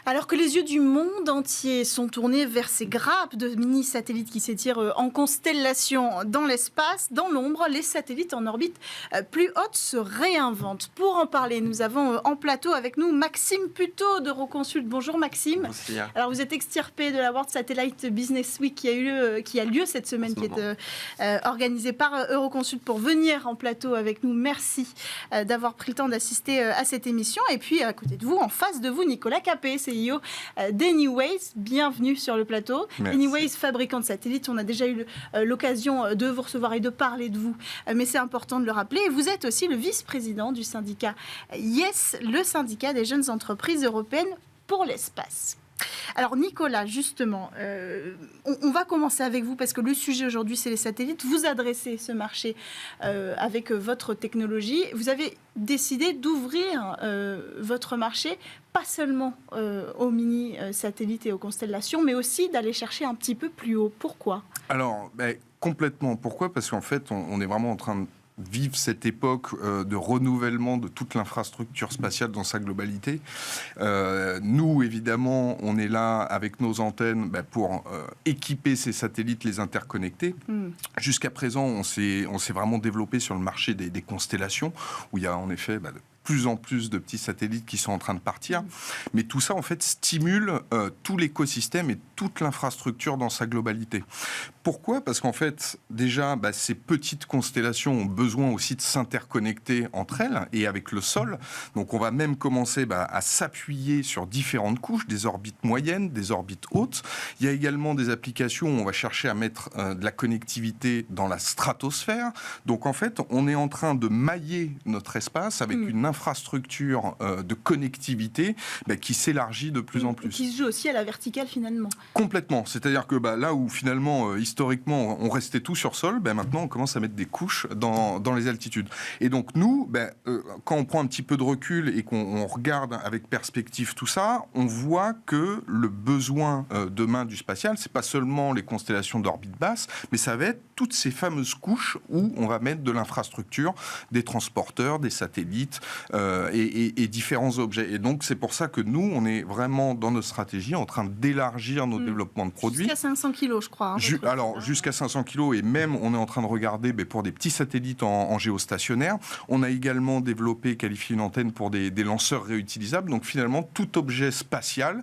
Alors que les yeux du monde entier sont tournés vers ces grappes de mini-satellites qui s'étirent en constellation dans l'espace, dans l'ombre, les satellites en orbite plus haute se réinventent. Pour en parler, nous avons en plateau avec nous Maxime Puteaux d'Euroconsult. Bonjour Maxime. Bonjour. Alors vous êtes extirpé de la World Satellite Business Week qui a lieu cette semaine, qui est organisée par Euroconsult pour venir en plateau avec nous. Merci d'avoir pris le temps d'assister à cette émission. Et puis à côté de vous, en face de vous, Nicolas Capet, CIO d'Anyways. Bienvenue sur le plateau. Merci. Anyways, fabricant de satellites, on a déjà eu l'occasion de vous recevoir et de parler de vous, mais c'est important de le rappeler. Et vous êtes aussi le vice-président du syndicat YES, le syndicat des jeunes entreprises européennes pour l'espace. Alors Nicolas, justement, on va commencer avec vous parce que le sujet aujourd'hui c'est les satellites. Vous adressez ce marché avec votre technologie. Vous avez décidé d'ouvrir votre marché pas seulement aux mini-satellites et aux constellations, mais aussi d'aller chercher un petit peu plus haut. Pourquoi ? Alors, complètement. Pourquoi ? Parce qu'en fait, on est vraiment en train de vivre cette époque de renouvellement de toute l'infrastructure spatiale dans sa globalité. Nous, évidemment, on est là avec nos antennes pour équiper ces satellites, les interconnecter. Jusqu'à présent, on s'est vraiment développé sur le marché des constellations, où il y a en effet plus en plus de petits satellites qui sont en train de partir. Mais tout ça, en fait, stimule tout l'écosystème et toute l'infrastructure dans sa globalité. Pourquoi ? Parce qu'en fait, déjà, ces petites constellations ont besoin aussi de s'interconnecter entre elles et avec le sol. Donc, on va même commencer à s'appuyer sur différentes couches, des orbites moyennes, des orbites hautes. Il y a également des applications où on va chercher à mettre de la connectivité dans la stratosphère. Donc, en fait, on est en train de mailler notre espace avec une infrastructure de connectivité qui s'élargit de plus en plus. Qui se joue aussi à la verticale finalement. Complètement. C'est-à-dire que là où finalement, historiquement, on restait tout sur sol, maintenant on commence à mettre des couches dans les altitudes. Et donc nous, quand on prend un petit peu de recul et qu'on regarde avec perspective tout ça, on voit que le besoin demain du spatial, c'est pas seulement les constellations d'orbite basse, mais ça va être toutes ces fameuses couches où on va mettre de l'infrastructure, des transporteurs, des satellites, et différents objets. Et donc, c'est pour ça que nous, on est vraiment dans notre stratégie en train d'élargir nos développements de produits. Jusqu'à 500 kilos, je crois. Alors, jusqu'à 500 kilos, et même, on est en train de regarder pour des petits satellites en géostationnaire. On a également développé, qualifié une antenne pour des lanceurs réutilisables. Donc, finalement, tout objet spatial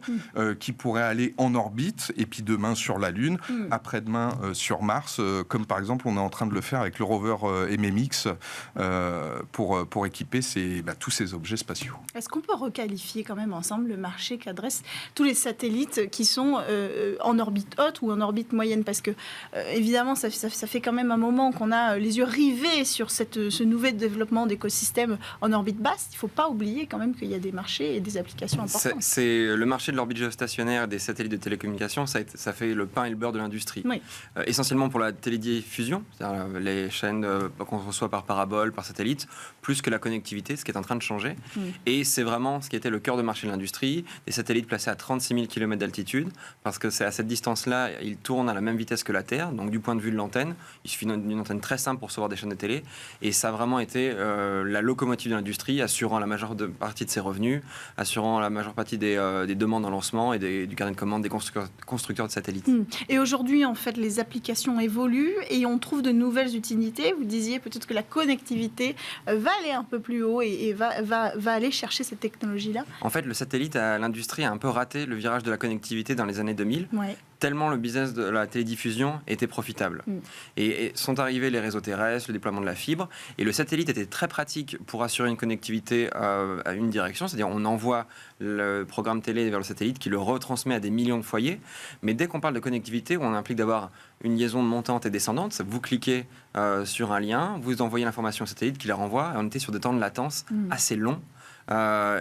qui pourrait aller en orbite, et puis demain sur la Lune, après-demain sur Mars, comme par exemple, on est en train de le faire avec le rover MMX pour équiper tous ces objets spatiaux. Est-ce qu'on peut requalifier quand même ensemble le marché qu'adressent tous les satellites qui sont en orbite haute ou en orbite moyenne ? Parce que, évidemment, ça fait quand même un moment qu'on a les yeux rivés sur ce nouvel développement d'écosystèmes en orbite basse. Il ne faut pas oublier quand même qu'il y a des marchés et des applications importantes. C'est le marché de l'orbite géostationnaire des satellites de télécommunications, ça fait le pain et le beurre de l'industrie. Oui. Essentiellement pour la télédiffusion, c'est-à-dire les chaînes qu'on reçoit par parabole, par satellite, plus que la connectivité, ce qui est en train de changer. Et c'est vraiment ce qui était le cœur de marché de l'industrie, des satellites placés à 36 000 km d'altitude, parce que c'est à cette distance-là, ils tournent à la même vitesse que la Terre, donc du point de vue de l'antenne, il suffit d'une antenne très simple pour recevoir des chaînes de télé, et ça a vraiment été la locomotive de l'industrie, assurant la majeure partie de ses revenus, assurant la majeure partie des demandes en lancement et du carnet de commande des constructeurs de satellites. Et aujourd'hui, en fait, les applications évoluent et on trouve de nouvelles utilités. Vous disiez peut-être que la connectivité va aller un peu plus haut et va aller chercher cette technologie-là. En fait, le satellite, l'industrie a un peu raté le virage de la connectivité dans les années 2000. Ouais. Tellement le business de la télédiffusion était profitable. Et sont arrivés les réseaux terrestres, le déploiement de la fibre, et le satellite était très pratique pour assurer une connectivité à une direction, c'est-à-dire on envoie le programme télé vers le satellite qui le retransmet à des millions de foyers, mais dès qu'on parle de connectivité, où on implique d'avoir une liaison montante et descendante, vous cliquez sur un lien, vous envoyez l'information au satellite qui la renvoie, et on était sur des temps de latence assez longs,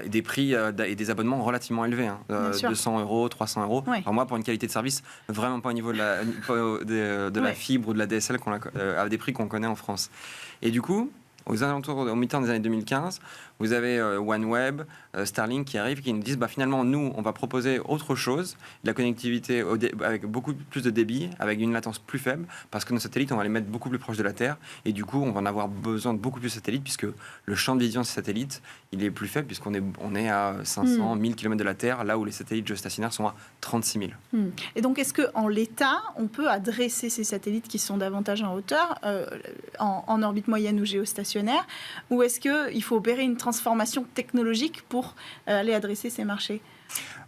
des prix et des abonnements relativement élevés, 200 €, 300 €. Ouais. Alors moi, pour une qualité de service vraiment pas au niveau de la fibre ou de la DSL à des prix qu'on connaît en France. Et du coup, aux alentours, au mi-temps des années 2015, vous avez OneWeb, Starlink qui arrivent, qui nous disent finalement, nous, on va proposer autre chose, de la connectivité avec beaucoup plus de débit, avec une latence plus faible, parce que nos satellites, on va les mettre beaucoup plus proches de la Terre, et du coup, on va en avoir besoin de beaucoup plus de satellites, puisque le champ de vision de ces satellites, il est plus faible, puisqu'on est à 500, 1000 km de la Terre, là où les satellites géostationnaires sont à 36 000. Et donc, est-ce qu'en l'état, on peut adresser ces satellites qui sont davantage en hauteur, en orbite moyenne ou géostationnaire, ou est-ce qu'il faut opérer une transformation technologique pour aller adresser ces marchés ?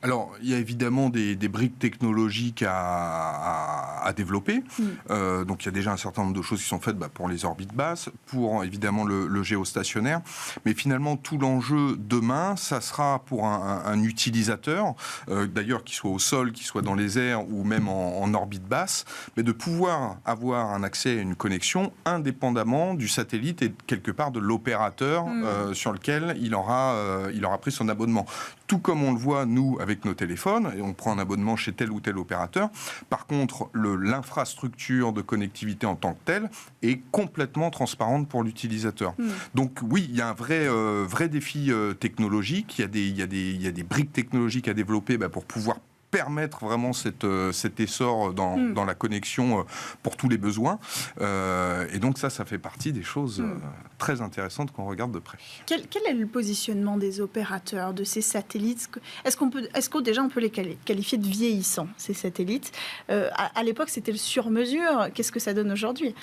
Alors, il y a évidemment des briques technologiques à développer. Donc, il y a déjà un certain nombre de choses qui sont faites pour les orbites basses, pour évidemment le géostationnaire. Mais finalement, tout l'enjeu demain, ça sera pour un utilisateur, d'ailleurs, qu'il soit au sol, qu'il soit dans les airs ou même en orbite basse, mais de pouvoir avoir un accès à une connexion indépendamment du satellite et quelque part de l'opérateur sur lequel il aura pris son abonnement. Tout comme on le voit, nous, avec nos téléphones, et on prend un abonnement chez tel ou tel opérateur. Par contre, l'infrastructure de connectivité en tant que telle est complètement transparente pour l'utilisateur. Donc oui, il y a un vrai défi technologique, il y a des briques technologiques à développer pour pouvoir permettre vraiment cet essor dans la connexion pour tous les besoins. Et donc ça fait partie des choses très intéressantes qu'on regarde de près. Quel est le positionnement des opérateurs de ces satellites ? Est-ce qu'on déjà on peut les qualifier de vieillissants, ces satellites ? À l'époque, c'était le sur-mesure. Qu'est-ce que ça donne aujourd'hui ?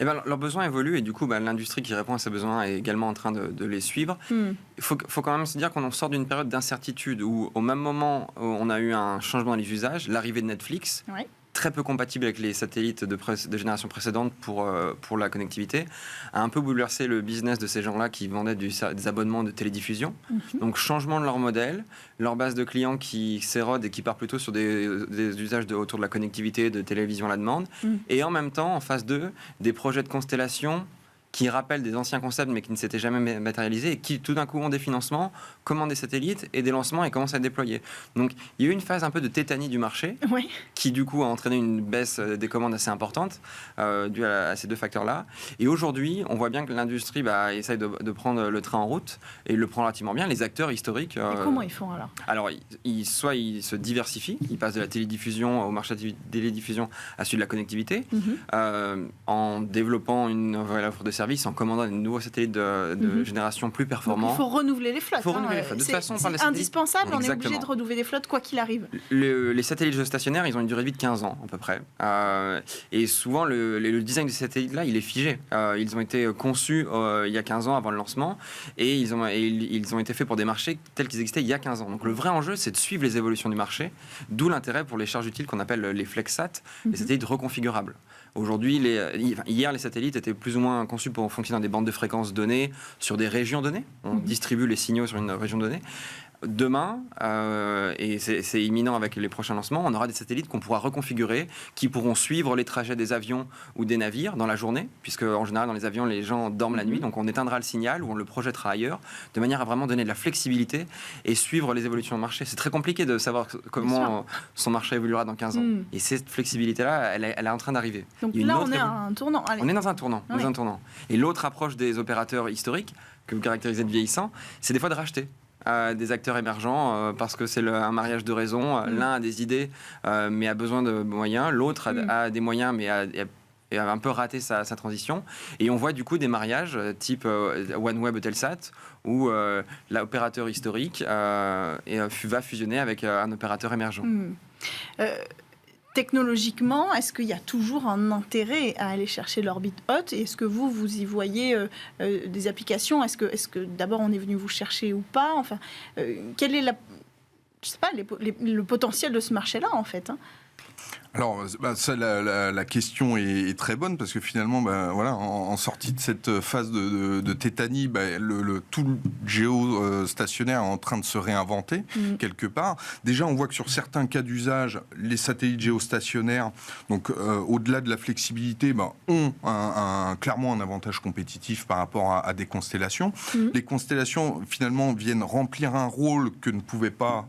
Leurs besoins évoluent et du coup, l'industrie qui répond à ces besoins est également en train de les suivre. Il faut quand même se dire qu'on en sort d'une période d'incertitude où, au même moment où on a eu un changement dans les usages, l'arrivée de Netflix, très peu compatible avec les satellites de génération précédente pour la connectivité, a un peu bouleversé le business de ces gens-là qui vendaient des abonnements de télédiffusion. Donc, changement de leur modèle, leur base de clients qui s'érode et qui part plutôt sur des usages autour de la connectivité, de télévision à la demande. Et en même temps, en phase 2, des projets de constellation qui rappellent des anciens concepts mais qui ne s'étaient jamais matérialisés et qui tout d'un coup ont des financements, commandent des satellites et des lancements et commencent à déployer. Donc il y a eu une phase un peu de tétanie du marché qui du coup a entraîné une baisse des commandes assez importante due à ces deux facteurs-là. Et aujourd'hui, on voit bien que l'industrie essaye de prendre le train en route et le prend relativement bien. Les acteurs historiques... Et comment ils font alors ? Alors, soit ils se diversifient, ils passent de la télédiffusion au marché de la télédiffusion à celui de la connectivité, en développant une nouvelle offre de service, en commandant des nouveaux satellites de génération plus performants. Donc, il faut renouveler les flottes. De toute façon, c'est indispensable, on est obligé de renouveler les flottes quoi qu'il arrive. Les satellites géostationnaires, ils ont une durée de vie de 15 ans à peu près. Et souvent, le design de ces satellites-là, il est figé. Ils ont été conçus il y a 15 ans avant le lancement et ils ont été faits pour des marchés tels qu'ils existaient il y a 15 ans. Donc le vrai enjeu, c'est de suivre les évolutions du marché, d'où l'intérêt pour les charges utiles qu'on appelle les FlexSat, les satellites reconfigurables. Aujourd'hui, hier, les satellites étaient plus ou moins conçus pour fonctionner dans des bandes de fréquences données sur des régions données. On distribue les signaux sur une région donnée. Demain, et c'est imminent avec les prochains lancements, on aura des satellites qu'on pourra reconfigurer, qui pourront suivre les trajets des avions ou des navires dans la journée, puisque en général dans les avions les gens dorment la nuit, donc on éteindra le signal ou on le projettera ailleurs, de manière à vraiment donner de la flexibilité et suivre les évolutions du marché. C'est très compliqué de savoir comment son marché évoluera dans 15 ans. Et cette flexibilité-là, elle est en train d'arriver. Donc là, on est à un tournant. Allez. On est dans un tournant. Et l'autre approche des opérateurs historiques, que vous caractérisez de vieillissants, c'est des fois de racheter des acteurs émergents parce que c'est un mariage de raisons. L'un a des idées mais a besoin de moyens, l'autre a des moyens mais a un peu raté sa transition. Et on voit du coup des mariages type OneWeb Eutelsat où l'opérateur historique va fusionner avec un opérateur émergent. Technologiquement, est-ce qu'il y a toujours un intérêt à aller chercher l'orbite haute ? Et est-ce que vous y voyez des applications ? Est-ce que d'abord on est venu vous chercher ou pas ? Enfin, quel est le potentiel de ce marché-là en fait Alors, la question est très bonne parce que finalement, en sortie de cette phase de tétanie, tout le géostationnaire est en train de se réinventer quelque part. Déjà, on voit que sur certains cas d'usage, les satellites géostationnaires, donc au-delà de la flexibilité, ont clairement un avantage compétitif par rapport à des constellations. Les constellations, finalement, viennent remplir un rôle que ne pouvait pas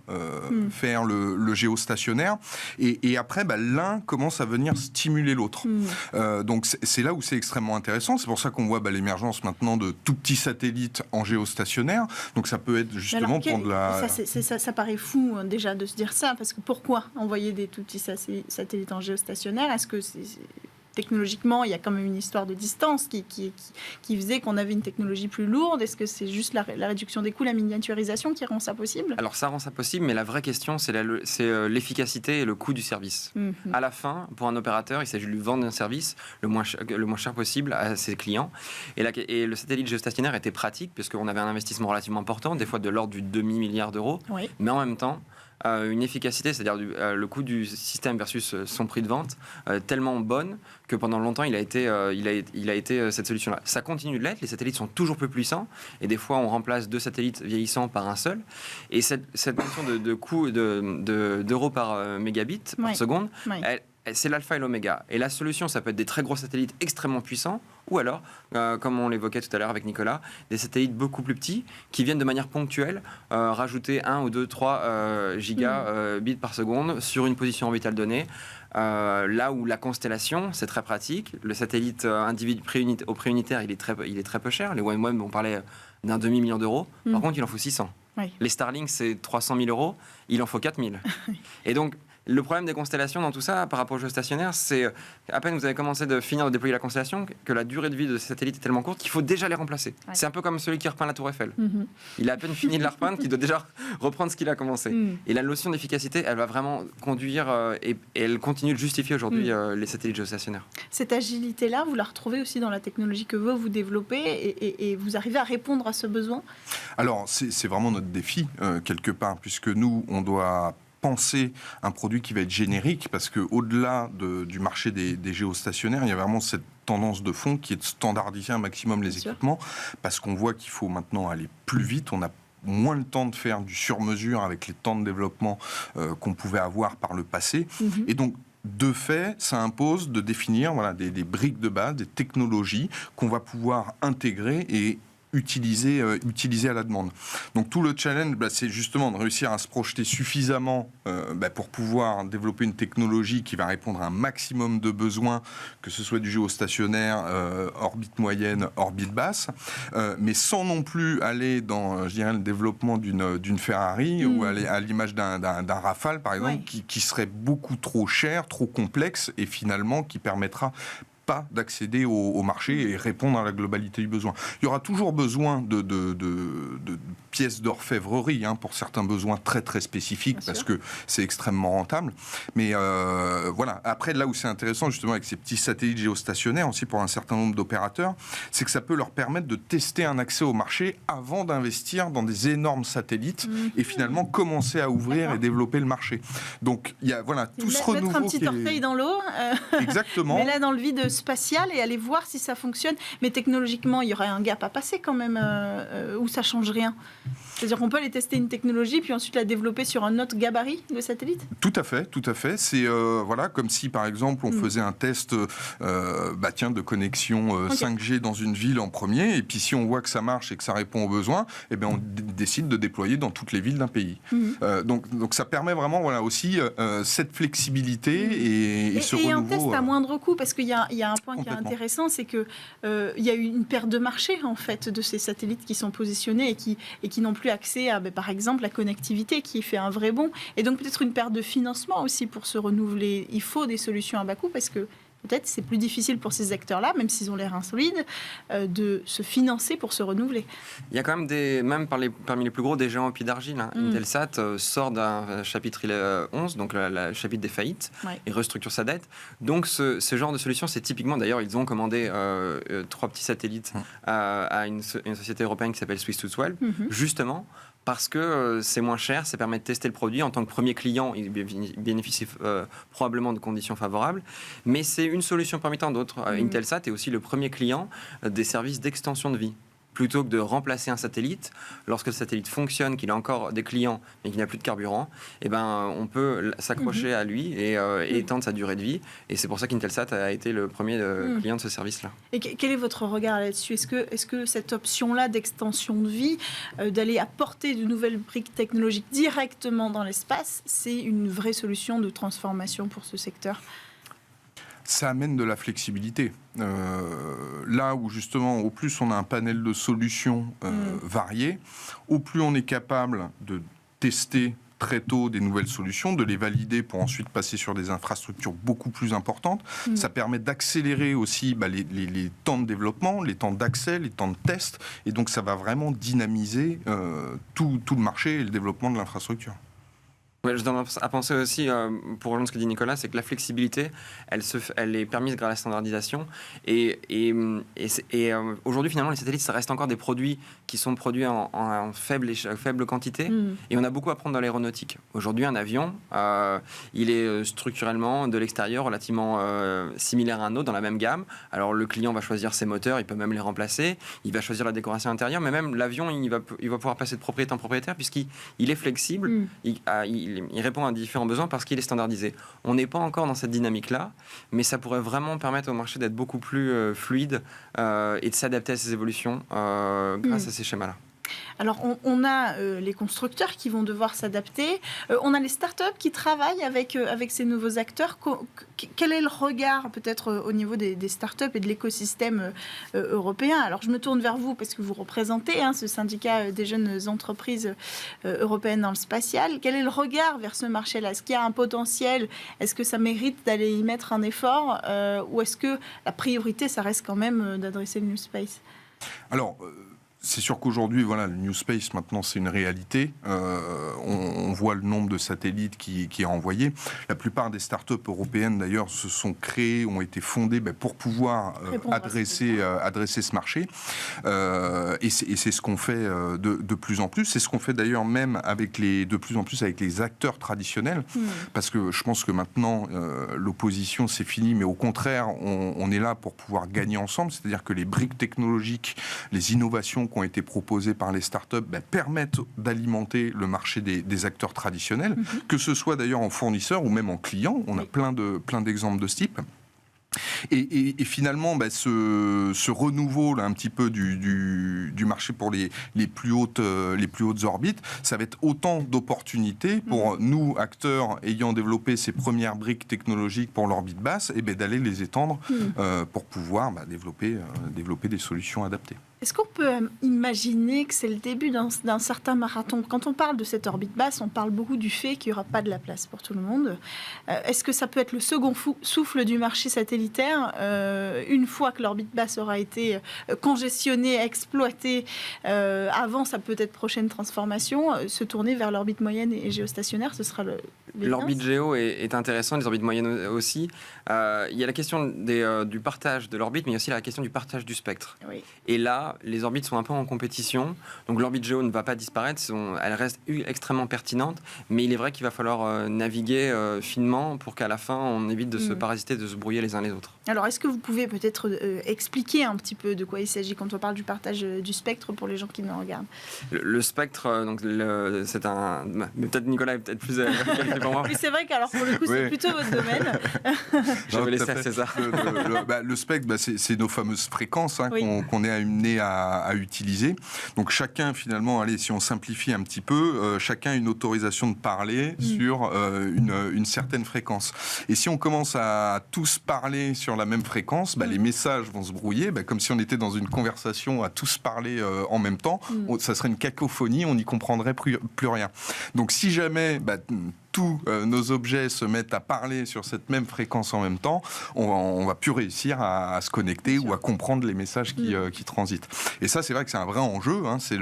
faire le géostationnaire. Et après, l'un commence à venir stimuler l'autre. Donc c'est là où c'est extrêmement intéressant. C'est pour ça qu'on voit l'émergence maintenant de tout petits satellites en géostationnaire. Donc ça peut être justement pour de la... Ça paraît fou déjà de se dire ça, parce que pourquoi envoyer des tout petits satellites en géostationnaire? Est-ce que technologiquement, il y a quand même une histoire de distance qui faisait qu'on avait une technologie plus lourde? Est-ce que c'est juste la réduction des coûts, la miniaturisation qui rend ça possible? Alors ça rend ça possible, mais la vraie question, c'est l'efficacité et le coût du service. À la fin, pour un opérateur, il s'agit de lui vendre un service le moins cher possible à ses clients. Et le satellite géostationnaire était pratique, puisqu'on avait un investissement relativement important, des fois de l'ordre du demi-milliard d'euros, mais en même temps, une efficacité, c'est-à-dire le coût du système versus son prix de vente, tellement bonne que pendant longtemps, il a été cette solution-là. Ça continue de l'être, les satellites sont toujours plus puissants, et des fois, on remplace 2 satellites vieillissants par un seul. Et cette notion de coût d'euros par mégabit par seconde, c'est l'alpha et l'oméga. Et la solution, ça peut être des très gros satellites extrêmement puissants, ou alors, comme on l'évoquait tout à l'heure avec Nicolas, des satellites beaucoup plus petits qui viennent de manière ponctuelle rajouter 1 ou 2, 3 gigabits par seconde sur une position orbitale donnée. Là où la constellation, c'est très pratique. Le satellite au prix unitaire, il est très peu cher. Les OneWeb, on parlait d'un demi-million d'euros. Par contre, il en faut 600. Les Starlink, c'est 300 000 euros. Il en faut 4 000. Et donc, le problème des constellations dans tout ça, par rapport aux géostationnaires, c'est à peine vous avez commencé de finir de déployer la constellation, que la durée de vie de ces satellites est tellement courte qu'il faut déjà les remplacer. C'est un peu comme celui qui repeint la Tour Eiffel. Il a à peine fini de la repeindre qu'il doit déjà reprendre ce qu'il a commencé. Et la notion d'efficacité, elle va vraiment conduire et elle continue de justifier aujourd'hui les satellites géostationnaires. Cette agilité-là, vous la retrouvez aussi dans la technologie que vous développez et vous arrivez à répondre à ce besoin? Alors, c'est vraiment notre défi, quelque part, puisque nous, on doit penser un produit qui va être générique, parce qu'au-delà du marché des géostationnaires, il y a vraiment cette tendance de fond qui est de standardiser un maximum les équipements, parce qu'on voit qu'il faut maintenant aller plus vite. On a moins le temps de faire du sur-mesure avec les temps de développement qu'on pouvait avoir par le passé. Et donc, de fait, ça impose de définir des briques de base, des technologies qu'on va pouvoir intégrer et utiliser à la demande. Donc tout le challenge, c'est justement de réussir à se projeter suffisamment pour pouvoir développer une technologie qui va répondre à un maximum de besoins, que ce soit du géostationnaire, orbite moyenne, orbite basse, mais sans non plus aller dans, je dirais, le développement d'une Ferrari ou aller à l'image d'un Rafale, par exemple, qui serait beaucoup trop cher, trop complexe et finalement qui permettra pas d'accéder au marché et répondre à la globalité du besoin. Il y aura toujours besoin de pièces d'orfèvrerie pour certains besoins très très spécifiques, parce que c'est extrêmement rentable. Mais voilà. Après, là où c'est intéressant justement avec ces petits satellites géostationnaires aussi pour un certain nombre d'opérateurs, c'est que ça peut leur permettre de tester un accès au marché avant d'investir dans des énormes satellites et finalement commencer à ouvrir et développer le marché. Donc il y a tout ce renouveau. Mettre un petit orteil dans l'eau. Exactement. Mais là dans le vide spatial et aller voir si ça fonctionne. Mais technologiquement, il y aurait un gap à passer quand même où ça change rien. C'est-à-dire qu'on peut aller tester une technologie puis ensuite la développer sur un autre gabarit de satellite? Tout à fait. C'est comme si par exemple on faisait un test de connexion 5G dans une ville en premier, et puis si on voit que ça marche et que ça répond aux besoins, on décide de déployer dans toutes les villes d'un pays. Donc ça permet vraiment aussi cette flexibilité et ce renouveau. Et un test à moindre coût, parce qu'il y a un point qui est intéressant, c'est que il y a eu une perte de marché en fait de ces satellites qui sont positionnés et qui n'ont plus accès à, par exemple, la connectivité qui fait un vrai bond, et donc peut-être une perte de financement aussi pour se renouveler. Il faut des solutions à bas coût, parce que peut-être c'est plus difficile pour ces acteurs-là, même s'ils ont l'air insolides, de se financer pour se renouveler. Il y a quand même parmi les plus gros, des géants au pied d'argile. Intelsat sort d'un chapitre 11, donc le chapitre des faillites, et restructure sa dette. Donc ce genre de solution, c'est typiquement, d'ailleurs, ils ont commandé 3 petits satellites à une société européenne qui s'appelle Swiss212, justement parce que c'est moins cher, ça permet de tester le produit. En tant que premier client, il bénéficie probablement de conditions favorables, mais c'est une solution parmi tant d'autres. Intelsat est aussi le premier client des services d'extension de vie. plutôt que de remplacer un satellite, lorsque le satellite fonctionne, qu'il a encore des clients mais qu'il n'a plus de carburant, on peut s'accrocher à lui et étendre sa durée de vie. Et c'est pour ça qu'Intelsat a été le premier client de ce service-là. Et quel est votre regard là-dessus ? Est-ce que cette option-là d'extension de vie, d'aller apporter de nouvelles briques technologiques directement dans l'espace, c'est une vraie solution de transformation pour ce secteur ? Ça amène de la flexibilité. Là où justement, au plus on a un panel de solutions variées, au plus on est capable de tester très tôt des nouvelles solutions, de les valider pour ensuite passer sur des infrastructures beaucoup plus importantes. Ça permet d'accélérer aussi les temps de développement, les temps d'accès, les temps de test, et donc ça va vraiment dynamiser tout le marché et le développement de l'infrastructure. Ouais, je tendance à penser aussi, pour rejoindre ce que dit Nicolas, c'est que la flexibilité, elle est permise grâce à la standardisation. Et aujourd'hui, finalement, les satellites, ça reste encore des produits qui sont produits en faible quantité. Et on a beaucoup à apprendre dans l'aéronautique. Aujourd'hui, un avion, il est structurellement, de l'extérieur, relativement similaire à un autre, dans la même gamme. Alors, le client va choisir ses moteurs, il peut même les remplacer. Il va choisir la décoration intérieure. Mais même l'avion, il va pouvoir passer de propriété en propriétaire, puisqu'il est flexible. Il répond à différents besoins parce qu'il est standardisé. On n'est pas encore dans cette dynamique-là, mais ça pourrait vraiment permettre au marché d'être beaucoup plus fluide et de s'adapter à ces évolutions grâce à ces schémas-là. Alors, on a les constructeurs qui vont devoir s'adapter. On a les startups qui travaillent avec ces nouveaux acteurs. Quel est le regard, peut-être, au niveau des startups et de l'écosystème européen ? Alors, je me tourne vers vous parce que vous représentez ce syndicat des jeunes entreprises européennes dans le spatial. Quel est le regard vers ce marché-là ? Est-ce qu'il y a un potentiel ? Est-ce que ça mérite d'aller y mettre un effort ? Ou est-ce que la priorité, ça reste quand même d'adresser le New Space ? Alors, c'est sûr qu'aujourd'hui, le New Space, maintenant, c'est une réalité. On voit le nombre de satellites qui est envoyé. La plupart des startups européennes, d'ailleurs, se sont créées, ont été fondées pour pouvoir adresser ce marché. Et c'est ce qu'on fait de plus en plus. C'est ce qu'on fait d'ailleurs même de plus en plus avec les acteurs traditionnels. Parce que je pense que maintenant, l'opposition, c'est fini. Mais au contraire, on est là pour pouvoir gagner ensemble. C'est-à-dire que les briques technologiques, les innovations qui ont été proposées par les startups permettent d'alimenter le marché des acteurs traditionnels, que ce soit d'ailleurs en fournisseurs ou même en clients. On a plein d'exemples de ce type. Et finalement, ce renouveau là, un petit peu du marché pour les plus hautes orbites, ça va être autant d'opportunités pour nous, acteurs ayant développé ces premières briques technologiques pour l'orbite basse, et d'aller les étendre pour pouvoir développer des solutions adaptées. Est-ce qu'on peut imaginer que c'est le début d'un certain marathon ? Quand on parle de cette orbite basse, on parle beaucoup du fait qu'il n'y aura pas de la place pour tout le monde. Est-ce que ça peut être le second souffle du marché satellitaire, une fois que l'orbite basse aura été congestionnée, exploitée, avant sa peut-être prochaine transformation, se tourner vers l'orbite moyenne et géostationnaire, ce sera l'orbite géo est intéressante, les orbites moyennes aussi. Il y a la question du partage de l'orbite, mais il y a aussi la question du partage du spectre. Oui. Et là, les orbites sont un peu en compétition. Donc l'orbite géo ne va pas disparaître, elle reste extrêmement pertinente, mais il est vrai qu'il va falloir naviguer finement pour qu'à la fin, on évite de se parasiter, de se brouiller les uns les autres. Alors, est-ce que vous pouvez peut-être expliquer un petit peu de quoi il s'agit quand on parle du partage du spectre pour les gens qui nous regardent ? Le spectre, donc c'est un... Mais peut-être Nicolas est peut-être plus... pour moi. Oui, c'est vrai qu'alors pour le coup, c'est plutôt votre domaine. Je vais laisser à César. Le spectre, c'est nos fameuses fréquences qu'on est amené à utiliser. Donc chacun, finalement, si on simplifie un petit peu, chacun a une autorisation de parler sur une certaine fréquence. Et si on commence à tous parler sur la même fréquence, les messages vont se brouiller, comme si on était dans une conversation à tous parler en même temps. Ça serait une cacophonie, on n'y comprendrait plus rien. Donc si jamais tous nos objets se mettent à parler sur cette même fréquence en même temps, on va plus réussir à se connecter ou à comprendre les messages qui transitent. Et ça, c'est vrai que c'est un vrai enjeu. C'est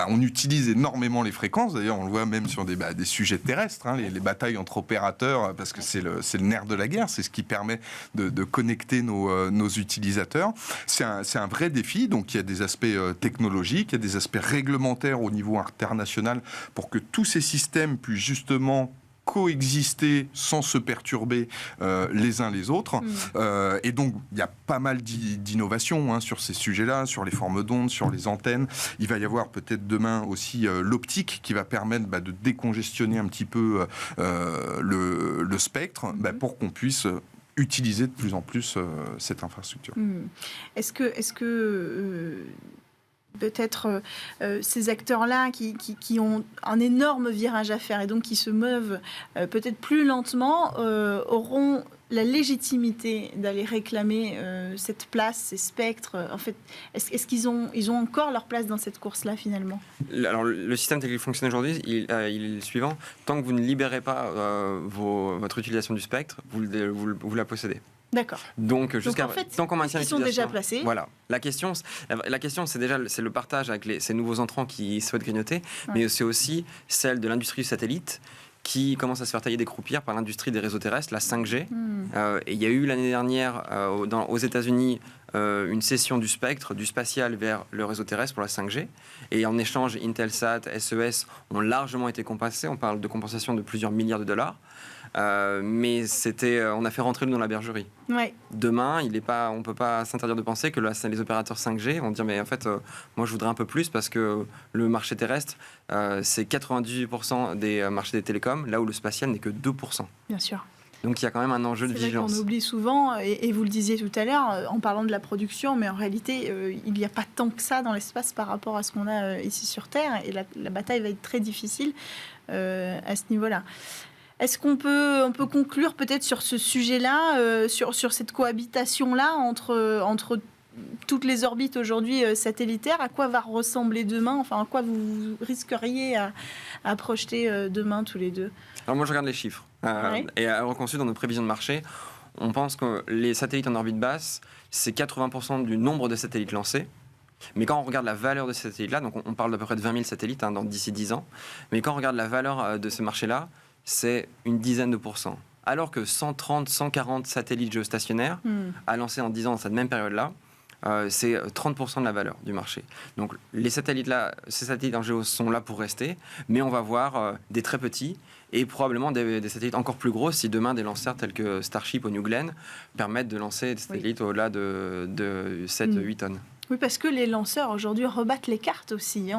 on utilise énormément les fréquences. D'ailleurs, on le voit même sur des sujets terrestres, les batailles entre opérateurs, parce que c'est le nerf de la guerre. C'est ce qui permet de connecter nos utilisateurs. C'est un vrai défi. Donc, il y a des aspects technologiques, il y a des aspects réglementaires au niveau international pour que tous ces systèmes puissent justement coexister sans se perturber les uns les autres. Et donc, il y a pas mal d'innovations sur ces sujets-là, sur les formes d'ondes, sur les antennes. Il va y avoir peut-être demain aussi l'optique qui va permettre de décongestionner un petit peu le spectre pour qu'on puisse utiliser de plus en plus cette infrastructure. Est-ce que peut-être ces acteurs-là qui ont un énorme virage à faire et donc qui se meuvent peut-être plus lentement auront la légitimité d'aller réclamer cette place, ces spectres. En fait, est-ce qu'ils ont encore leur place dans cette course-là finalement ? Alors, le système tel qu'il fonctionne aujourd'hui, il est le suivant. Tant que vous ne libérez pas votre utilisation du spectre, vous la possédez. D'accord. Donc en fait, tant qu'on maintient ils sont déjà placés. Voilà. La question, c'est le partage avec ces nouveaux entrants qui souhaitent grignoter, mais c'est aussi celle de l'industrie du satellite qui commence à se faire tailler des croupières par l'industrie des réseaux terrestres, la 5G. Et il y a eu l'année dernière aux États-Unis une cession du spectre, du spatial vers le réseau terrestre pour la 5G. Et en échange, Intelsat, SES ont largement été compensés. On parle de compensation de plusieurs milliards de dollars. Mais on a fait rentrer dans la bergerie. Demain, on ne peut pas s'interdire de penser que les opérateurs 5G vont dire mais en fait, moi je voudrais un peu plus parce que le marché terrestre, c'est 98% des marchés des télécoms, là où le spatial n'est que 2%. Bien sûr. Donc il y a quand même un enjeu de vigilance. On oublie souvent, et vous le disiez tout à l'heure, en parlant de la production, mais en réalité, il n'y a pas tant que ça dans l'espace par rapport à ce qu'on a ici sur Terre, et la bataille va être très difficile à ce niveau-là. Est-ce qu'on peut conclure peut-être sur ce sujet-là, sur cette cohabitation-là entre toutes les orbites aujourd'hui satellitaires? À quoi va ressembler demain? Enfin, à quoi vous risqueriez à projeter demain tous les deux? Alors moi, je regarde les chiffres. Et reconçu dans nos prévisions de marché, on pense que les satellites en orbite basse, c'est 80% du nombre de satellites lancés. Mais quand on regarde la valeur de ces satellites-là, donc on parle d'à peu près de 20 000 satellites d'ici 10 ans, mais quand on regarde la valeur de ce marché-là, c'est une dizaine de pourcents. Alors que 130, 140 satellites géostationnaires à lancer en 10 ans dans cette même période-là, c'est 30% de la valeur du marché. Donc ces satellites en géo sont là pour rester, mais on va voir des très petits et probablement des satellites encore plus gros si demain des lanceurs tels que Starship ou New Glenn permettent de lancer des satellites au-delà de 7-8 tonnes. Oui, parce que les lanceurs aujourd'hui rebattent les cartes aussi.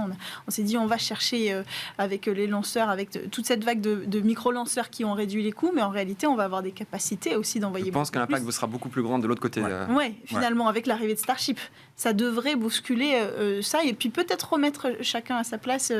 On s'est dit on va chercher avec les lanceurs, avec toute cette vague de micro-lanceurs qui ont réduit les coûts, mais en réalité on va avoir des capacités aussi d'envoyer. Je pense que l'impact sera beaucoup plus grand de l'autre côté. Oui, finalement avec l'arrivée de Starship, ça devrait bousculer ça et puis peut-être remettre chacun à sa place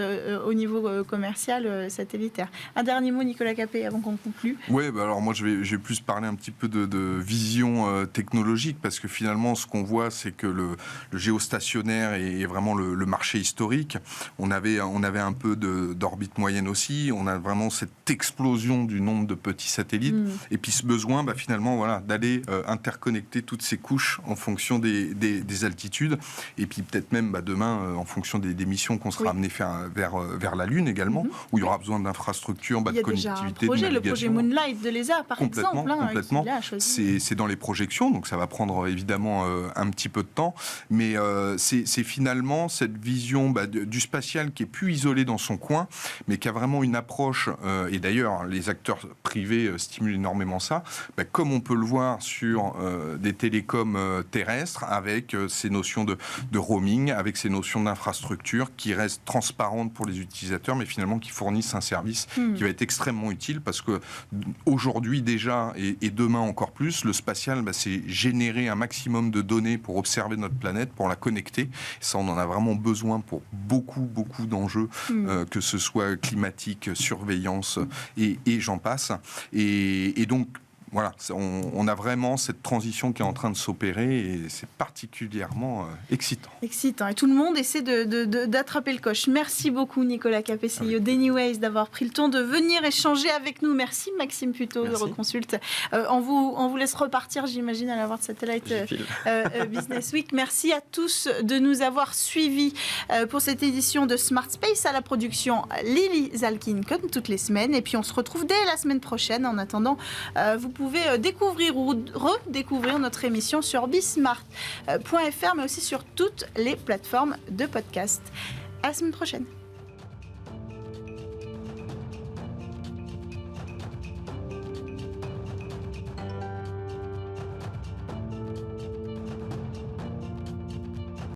au niveau commercial satellitaire. Un dernier mot, Nicolas Capet, avant qu'on conclue. Oui, alors moi je vais plus parler un petit peu de vision technologique parce que finalement ce qu'on voit c'est que le géostationnaire est vraiment le marché historique. On avait un peu d'orbite moyenne aussi. On a vraiment cette explosion du nombre de petits satellites. Et puis ce besoin, finalement, d'aller interconnecter toutes ces couches en fonction des altitudes. Et puis peut-être même demain, en fonction des missions qu'on sera amené vers la Lune également, où il y aura besoin d'infrastructures, de connectivité, de navigation. Le projet Moonlight de l'ESA, par exemple. Complètement. C'est dans les projections, donc ça va prendre évidemment un petit peu de temps. Mais c'est finalement cette vision du spatial qui est plus isolé dans son coin, mais qui a vraiment une approche, et d'ailleurs les acteurs privés stimulent énormément ça, comme on peut le voir sur des télécoms terrestres, avec ces notions de roaming, avec ces notions d'infrastructure qui restent transparentes pour les utilisateurs, mais finalement qui fournissent un service qui va être extrêmement utile, parce que aujourd'hui déjà, et demain encore plus, le spatial, c'est générer un maximum de données pour observer notre planète, pour la connecter. Ça, on en a vraiment besoin pour beaucoup d'enjeux, que ce soit climatique, surveillance et j'en passe. Et donc, voilà, on a vraiment cette transition qui est en train de s'opérer et c'est particulièrement excitant. Excitant. Et tout le monde essaie d'attraper le coche. Merci beaucoup Nicolas Capet, CEO d'Anyways, d'avoir pris le temps de venir échanger avec nous. Merci Maxime Puteaux de Reconsult. On vous laisse repartir, j'imagine, à la World Satellite Business Week. Merci à tous de nous avoir suivis pour cette édition de Smart Space. À la production, Lily Zalkin, comme toutes les semaines. Et puis on se retrouve dès la semaine prochaine. En attendant, vous pouvez découvrir ou redécouvrir notre émission sur bismart.fr, mais aussi sur toutes les plateformes de podcast. À la semaine prochaine.